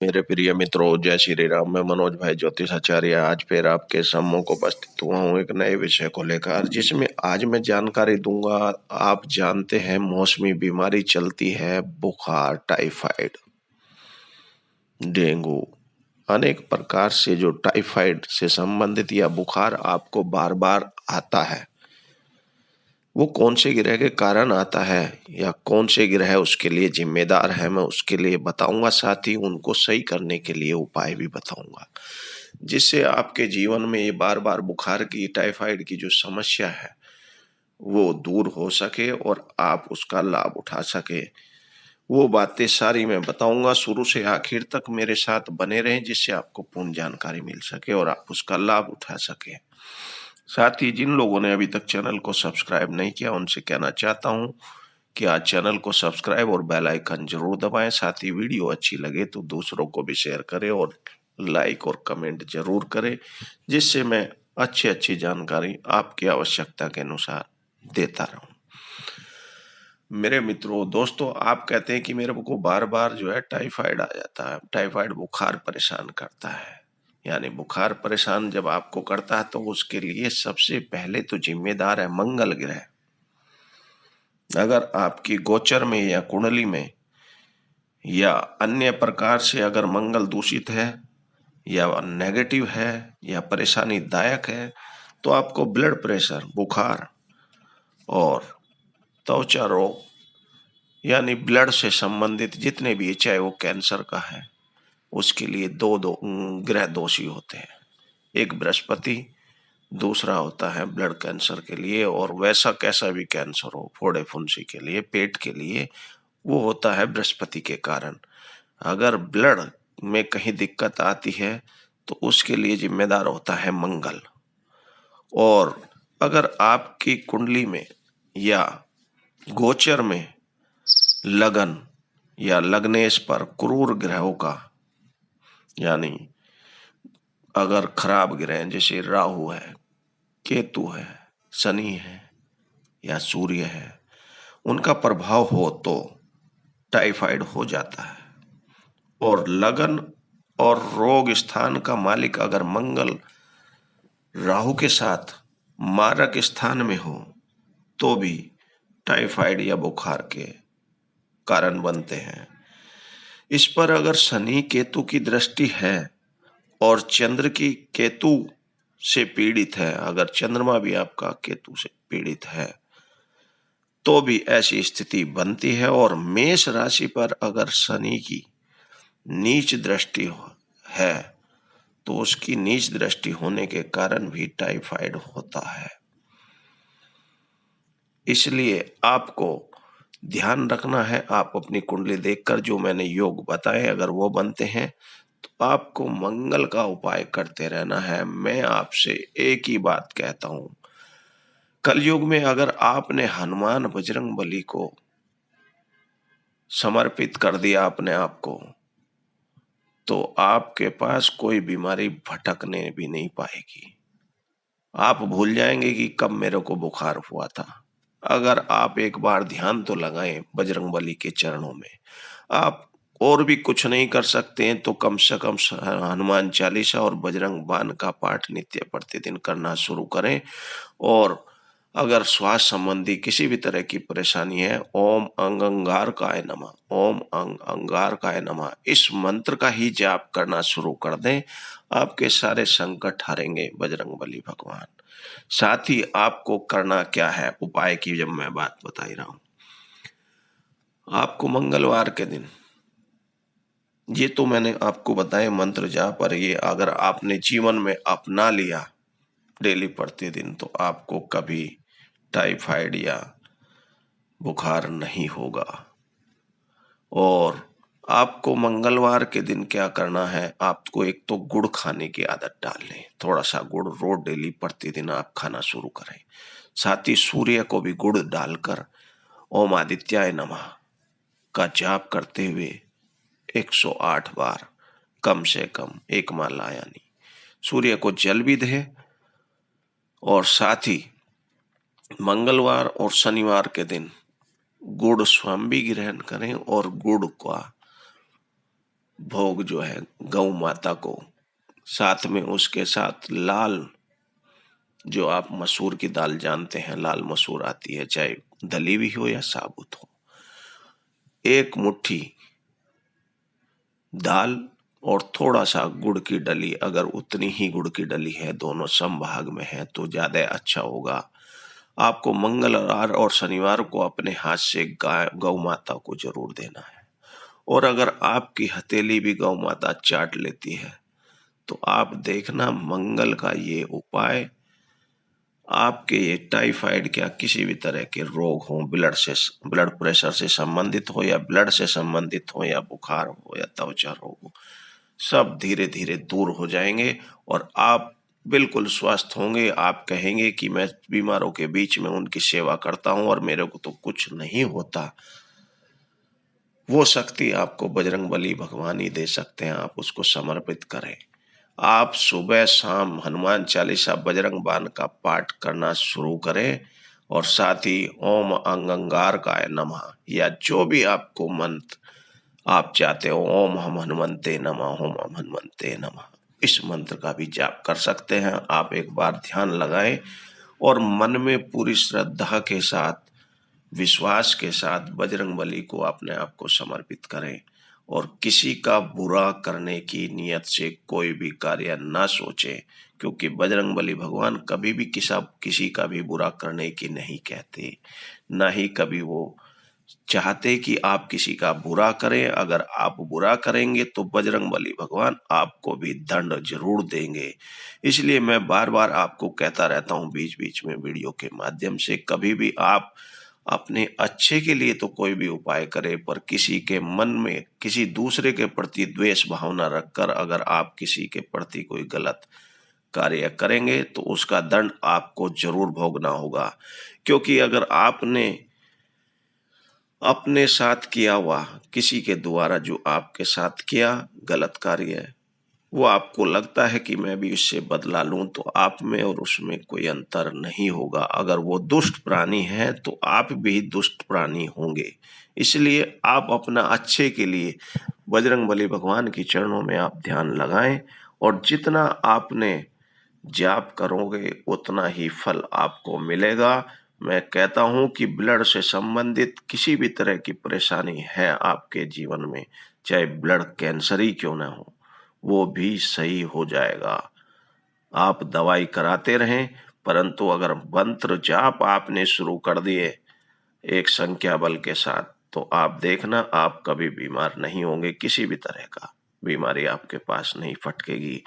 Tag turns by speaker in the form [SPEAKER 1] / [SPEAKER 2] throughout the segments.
[SPEAKER 1] मेरे प्रिय मित्रों, जय श्री राम। मैं मनोज भाई ज्योतिषाचार्य आज फिर आपके सम्मुख उपस्थित हुआ हूँ एक नए विषय को लेकर, जिसमें आज मैं जानकारी दूंगा। आप जानते हैं मौसमी बीमारी चलती है, बुखार, टाइफाइड, डेंगू, अनेक प्रकार से जो टाइफाइड से संबंधित या बुखार आपको बार बार आता है, वो कौन से ग्रह के कारण आता है या कौन से ग्रह उसके लिए जिम्मेदार है, मैं उसके लिए बताऊंगा। साथ ही उनको सही करने के लिए उपाय भी बताऊंगा, जिससे आपके जीवन में ये बार बार बुखार की, टाइफाइड की जो समस्या है वो दूर हो सके और आप उसका लाभ उठा सके। वो बातें सारी मैं बताऊंगा। शुरू से आखिर तक मेरे साथ बने रहें, जिससे आपको पूर्ण जानकारी मिल सके और आप उसका लाभ उठा सके। साथ ही जिन लोगों ने अभी तक चैनल को सब्सक्राइब नहीं किया, उनसे कहना चाहता हूं कि आज चैनल को सब्सक्राइब और बेल आइकन जरूर दबाएं। साथ ही वीडियो अच्छी लगे तो दूसरों को भी शेयर करें और लाइक और कमेंट जरूर करें, जिससे मैं अच्छी अच्छी जानकारी आपकी आवश्यकता के अनुसार देता रहूं। मेरे मित्रों, दोस्तों, आप कहते हैं कि मेरे को बार बार जो है टाइफाइड आ जाता है, टाइफाइड बुखार परेशान करता है। यानी बुखार परेशान जब आपको करता है तो उसके लिए सबसे पहले तो जिम्मेदार है मंगल ग्रह। अगर आपकी गोचर में या कुंडली में या अन्य प्रकार से अगर मंगल दूषित है या नेगेटिव है या परेशानी दायक है, तो आपको ब्लड प्रेशर, बुखार और त्वचा रोग यानी ब्लड से संबंधित जितने भी, चाहे वो कैंसर का है, उसके लिए दो ग्रह दोषी होते हैं। एक बृहस्पति, दूसरा होता है ब्लड कैंसर के लिए, और वैसा कैसा भी कैंसर हो, फोड़े फुंसी के लिए, पेट के लिए, वो होता है बृहस्पति के कारण। अगर ब्लड में कहीं दिक्कत आती है तो उसके लिए जिम्मेदार होता है मंगल। और अगर आपकी कुंडली में या गोचर में लगन या लग्नेश पर क्रूर ग्रहों का, यानी अगर खराब ग्रह जैसे राहु है, केतु है, शनि है या सूर्य है, उनका प्रभाव हो तो टाइफाइड हो जाता है। और लगन और रोग स्थान का मालिक अगर मंगल राहु के साथ मारक स्थान में हो तो भी टाइफाइड या बुखार के कारण बनते हैं। इस पर अगर शनि केतु की दृष्टि है और चंद्र की केतु से पीड़ित है, अगर चंद्रमा भी आपका केतु से पीड़ित है तो भी ऐसी स्थिति बनती है। और मेष राशि पर अगर शनि की नीच दृष्टि है तो उसकी नीच दृष्टि होने के कारण भी टाइफाइड होता है। इसलिए आपको ध्यान रखना है, आप अपनी कुंडली देखकर जो मैंने योग बताए अगर वो बनते हैं तो आपको मंगल का उपाय करते रहना है। मैं आपसे एक ही बात कहता हूं, कलयुग में अगर आपने हनुमान बजरंग बली को समर्पित कर दिया अपने आप को, तो आपके पास कोई बीमारी भटकने भी नहीं पाएगी। आप भूल जाएंगे कि कब मेरे को बुखार हुआ था। अगर आप एक बार ध्यान तो लगाएं बजरंगबली के चरणों में। आप और भी कुछ नहीं कर सकते हैं तो कम से कम हनुमान चालीसा और बजरंग बाण का पाठ नित्य प्रतिदिन करना शुरू करें। और अगर स्वास्थ्य संबंधी किसी भी तरह की परेशानी है, ओम अंग अंगारकाय नमः, ओम अंग अंगारकाय नमः, इस मंत्र का ही जाप करना शुरू कर दें। आपके सारे संकट हारेंगे बजरंगबली भगवान। साथ ही आपको करना क्या है, उपाय की जब मैं बात बता ही रहा हूं, आपको मंगलवार के दिन, ये तो मैंने आपको बताए मंत्र जाप, पर ये अगर आपने जीवन में अपना लिया डेली प्रतिदिन तो आपको कभी टाइफाइड या बुखार नहीं होगा। और आपको मंगलवार के दिन क्या करना है, आपको एक तो गुड़ खाने की आदत डाल लें। थोड़ा सा गुड़ रोज डेली प्रतिदिन आप खाना शुरू करें। साथ ही सूर्य को भी गुड़ डालकर ओम आदित्याय नमः का जाप करते हुए 108 बार कम से कम एक माला, यानी सूर्य को जल भी दे। और साथ ही मंगलवार और शनिवार के दिन गुड़ स्वयं भी ग्रहण करें और गुड़ का भोग जो है गौ माता को, साथ में उसके साथ लाल, जो आप मसूर की दाल जानते हैं, लाल मसूर आती है, चाहे दली हुई हो या साबुत हो, एक मुट्ठी दाल और थोड़ा सा गुड़ की डली, अगर उतनी ही गुड़ की डली है, दोनों समभाग में है तो ज्यादा अच्छा होगा। आपको मंगलवार और शनिवार को अपने हाथ से गाय गौ माता को जरूर देना है। और अगर आपकी हथेली भी गौ माता चाट लेती है तो आप देखना, मंगल का ये उपाय आपके ये टाइफाइड क्या किसी भी तरह के रोग हो, ब्लड प्रेशर से संबंधित हो या ब्लड से संबंधित हो या बुखार हो या त्वचा रोग हो, सब धीरे धीरे दूर हो जाएंगे और आप बिल्कुल स्वस्थ होंगे। आप कहेंगे कि मैं बीमारों के बीच में उनकी सेवा करता हूं और मेरे को तो कुछ नहीं होता। वो शक्ति आपको बजरंगबली भगवान ही दे सकते हैं, आप उसको समर्पित करें। आप सुबह शाम हनुमान चालीसा बजरंग बाण का पाठ करना शुरू करें और साथ ही ओम अंगारकाय नमः या जो भी आपको मंत्र आप चाहते हो, ओम हम हनुमंते नमः, ओम हम हनुमंते नमः, इस मंत्र का भी जाप कर सकते हैं। आप एक बार ध्यान लगाएं और मन में पूरी श्रद्धा के साथ, विश्वास के साथ बजरंगबली को अपने आप को समर्पित करें और किसी का बुरा करने की नियत से कोई भी कार्य ना सोचें, क्योंकि बजरंगबली भगवान कभी भी किसी का भी बुरा करने की नहीं कहते, ना ही कभी वो चाहते कि आप किसी का बुरा करें। अगर आप बुरा करेंगे तो बजरंगबली भगवान आपको भी दंड जरूर देंगे। इसलिए मैं बार बार आपको कहता रहता हूं बीच बीच में वीडियो के माध्यम से, कभी भी आप अपने अच्छे के लिए तो कोई भी उपाय करे, पर किसी के मन में किसी दूसरे के प्रति द्वेष भावना रखकर अगर आप किसी के प्रति कोई गलत कार्य करेंगे तो उसका दंड आपको जरूर भोगना होगा। क्योंकि अगर आपने अपने साथ किया हुआ किसी के द्वारा जो आपके साथ किया गलत कार्य, वो आपको लगता है कि मैं भी इससे बदला लूं, तो आप में और उसमें कोई अंतर नहीं होगा। अगर वो दुष्ट प्राणी है तो आप भी दुष्ट प्राणी होंगे। इसलिए आप अपना अच्छे के लिए बजरंगबली भगवान के चरणों में आप ध्यान लगाएं और जितना आपने जाप करोगे उतना ही फल आपको मिलेगा। मैं कहता हूं कि ब्लड से संबंधित किसी भी तरह की परेशानी है आपके जीवन में, चाहे ब्लड कैंसर ही क्यों ना हो, वो भी सही हो जाएगा। आप दवाई कराते रहें, परंतु अगर मंत्र जाप आपने शुरू कर दिए एक संख्या बल के साथ, तो आप देखना आप कभी बीमार नहीं होंगे, किसी भी तरह का बीमारी आपके पास नहीं फटकेगी।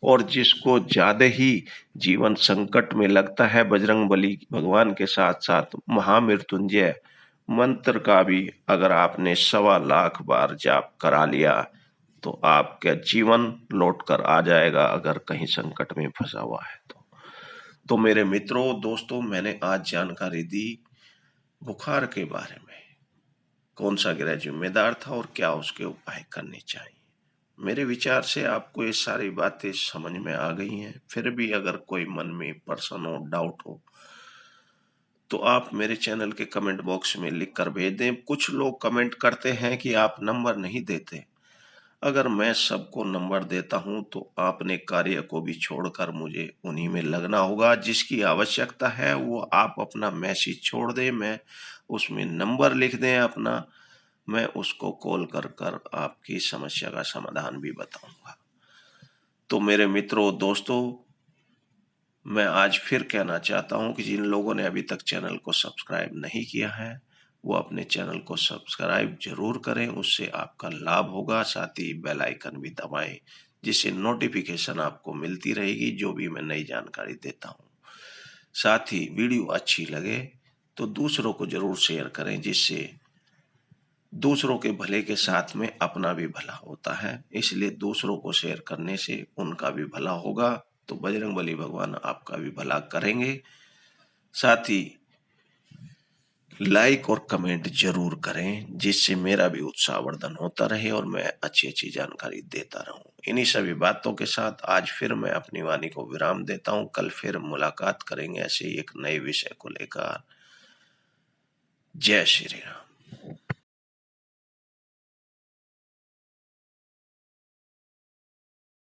[SPEAKER 1] और जिसको ज्यादा ही जीवन संकट में लगता है, बजरंगबली भगवान के साथ साथ महामृत्युंजय मंत्र का भी अगर आपने 1.25 लाख बार जाप करा लिया तो आपका जीवन लौट कर आ जाएगा, अगर कहीं संकट में फंसा हुआ है तो मेरे मित्रों दोस्तों, मैंने आज जानकारी दी बुखार के बारे में, कौन सा ग्रह जिम्मेदार था और क्या उसके उपाय करने चाहिए। मेरे विचार से आपको ये सारी बातें समझ में आ गई हैं। फिर भी अगर कोई मन में प्रश्न हो, डाउट हो, तो आप मेरे चैनल के कमेंट बॉक्स में लिख कर भेज दें। कुछ लोग कमेंट करते हैं कि आप नंबर नहीं देते। अगर मैं सबको नंबर देता हूं तो आपने कार्य को भी छोड़कर मुझे उन्हीं में लगना होगा। जिसकी आवश्यकता है वो आप अपना मैसेज छोड़ दें, मैं उसमें नंबर लिख दें अपना, मैं उसको कॉल कर कर आपकी समस्या का समाधान भी बताऊंगा। तो मेरे मित्रों दोस्तों, मैं आज फिर कहना चाहता हूं कि जिन लोगों ने अभी तक चैनल को सब्सक्राइब नहीं किया है वो अपने चैनल को सब्सक्राइब जरूर करें, उससे आपका लाभ होगा। साथ ही बेल आइकन भी दबाएं जिससे नोटिफिकेशन आपको मिलती रहेगी जो भी मैं नई जानकारी देता हूं। साथ ही वीडियो अच्छी लगे तो दूसरों को जरूर शेयर करें, जिससे दूसरों के भले के साथ में अपना भी भला होता है। इसलिए दूसरों को शेयर करने से उनका भी भला होगा, तो बजरंगबली भगवान आपका भी भला करेंगे। साथ ही लाइक और कमेंट जरूर करें जिससे मेरा भी उत्साहवर्धन होता रहे और मैं अच्छी अच्छी जानकारी देता रहूं। इन्हीं सभी बातों के साथ आज फिर मैं अपनी वाणी को विराम देता हूं। कल फिर मुलाकात करेंगे ऐसे ही एक नए विषय को लेकर। जय श्री राम।